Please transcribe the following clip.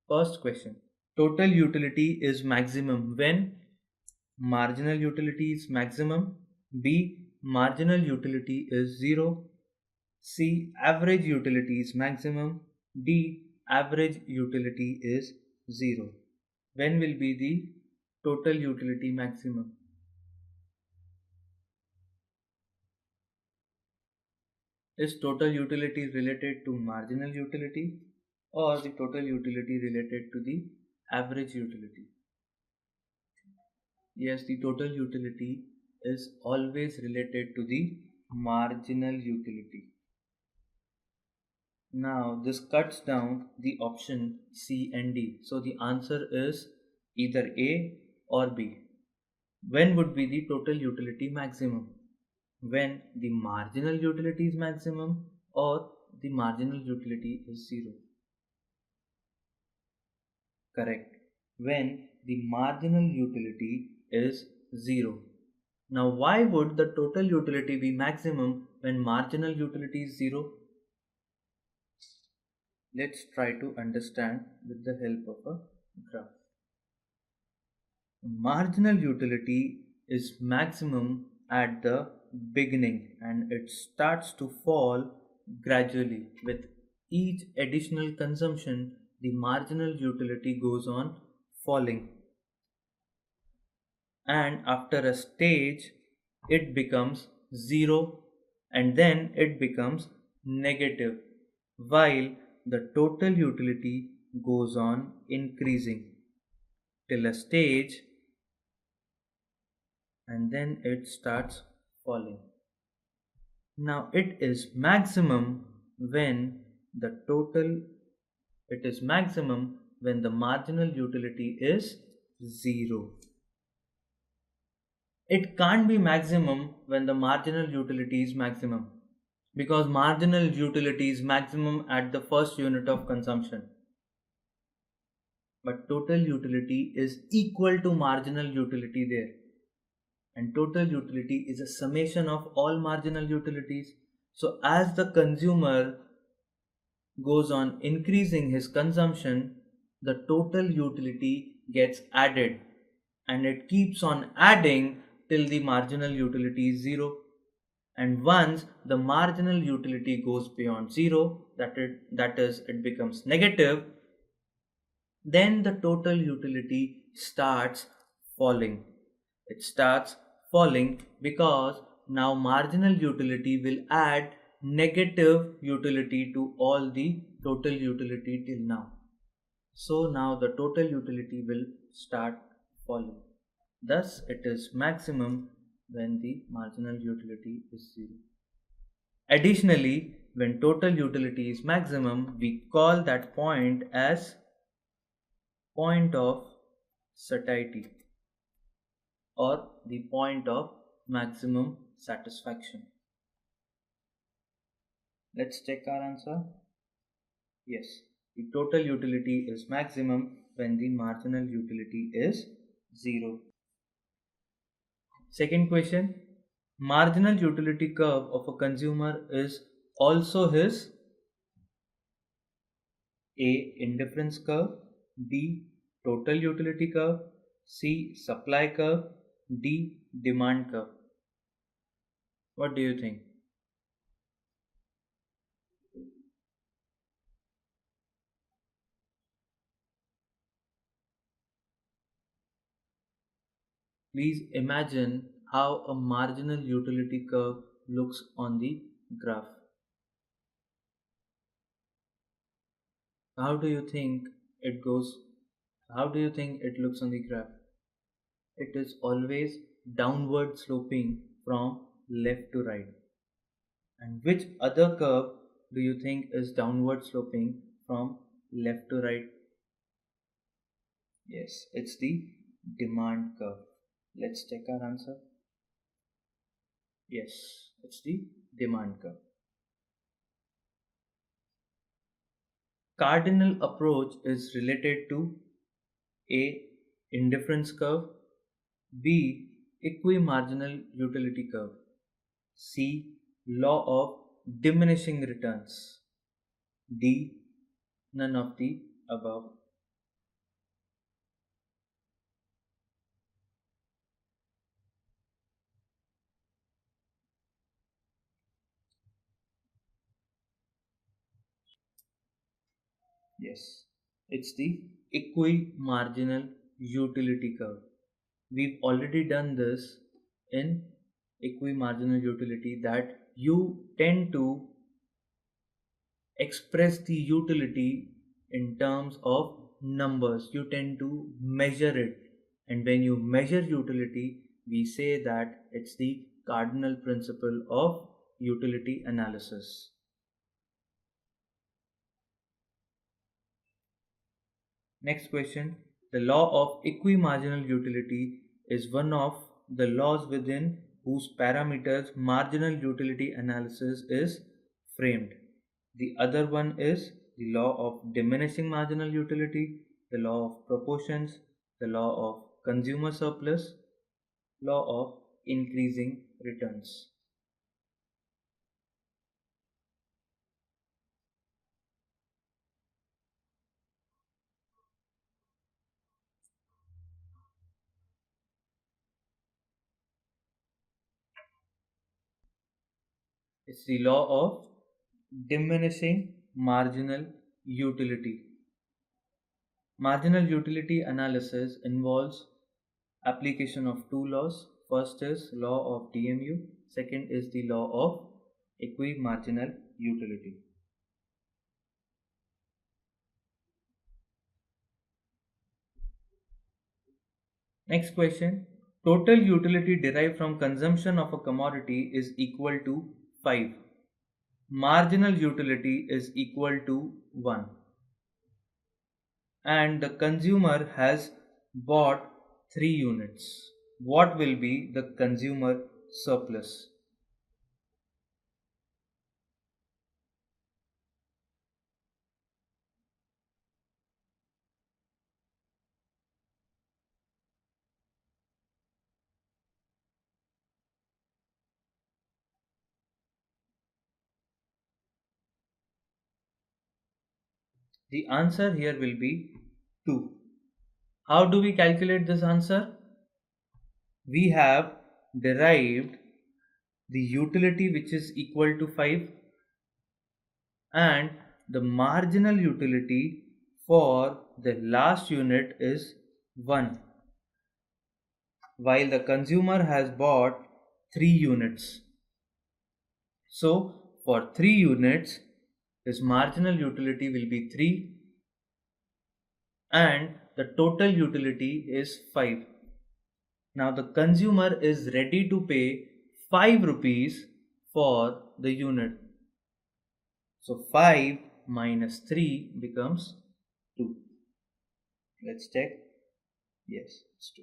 First question. Total utility is maximum when marginal utility is maximum, B. Marginal utility is 0, C. Average utility is maximum, D. Average utility is 0. When will be the total utility maximum? Is total utility related to marginal utility or the total utility related to the average utility? Yes, the total utility is always related to the marginal utility. Now this cuts down the option C and D. So the answer is either A or B. When would be the total utility maximum? When the marginal utility is maximum or the marginal utility is 0? Correct. When the marginal utility is 0. Now why would the total utility be maximum when marginal utility is 0? Let's try to understand with the help of a graph. Marginal utility is maximum at the beginning and it starts to fall gradually. With each additional consumption, the marginal utility goes on falling. And after a stage, it becomes 0 and then it becomes negative, while the total utility goes on increasing till a stage and then it starts falling. Now it is maximum when the marginal utility is 0. It can't be maximum when the marginal utility is maximum, because marginal utility is maximum at the first unit of consumption. But total utility is equal to marginal utility there. And total utility is a summation of all marginal utilities. So as the consumer goes on increasing his consumption, the total utility gets added and it keeps on adding till the marginal utility is 0. And once the marginal utility goes beyond 0, that is it becomes negative, then the total utility starts falling. It starts falling because now marginal utility will add negative utility to all the total utility till now. So now the total utility will start falling. Thus it is maximum when the marginal utility is 0. Additionally, when total utility is maximum, we call that point as point of satiety or the point of maximum satisfaction. Let's check our answer. Yes, the total utility is maximum when the marginal utility is 0. Second question. Marginal utility curve of a consumer is also his A. Indifference curve, B. Total utility curve, C. Supply curve, D. Demand curve. What do you think? Please imagine how a marginal utility curve looks on the graph. How do you think it goes? How do you think it looks on the graph? It is always downward sloping from left to right. And which other curve do you think is downward sloping from left to right? Yes, it's the demand curve. Let's check our answer. Yes, it's the demand curve. Cardinal approach is related to A. Indifference curve, B. Equimarginal utility curve, C. Law of diminishing returns, D. None of the above. Yes, it's the equi-marginal utility curve. We've already done this in equi-marginal utility, that you tend to express the utility in terms of numbers. You tend to measure it, and when you measure utility, we say that it's the cardinal principle of utility analysis. Next question. The law of equimarginal utility is one of the laws within whose parameters marginal utility analysis is framed. The other one is the law of diminishing marginal utility, the law of proportions, the law of consumer surplus, law of increasing returns. It's the law of diminishing marginal utility. Marginal utility analysis involves application of two laws. First is law of DMU, second is the law of equimarginal utility. Next question. Total utility derived from consumption of a commodity is equal to 5. Marginal utility is equal to 1. And the consumer has bought 3 units. What will be the consumer surplus? The answer here will be 2. How do we calculate this answer? We have derived the utility, which is equal to 5, and the marginal utility for the last unit is 1, while the consumer has bought 3 units. So for 3 units, his marginal utility will be 3 and the total utility is 5. Now the consumer is ready to pay 5 rupees for the unit. So 5 minus 3 becomes 2. Let's check. Yes, it's 2.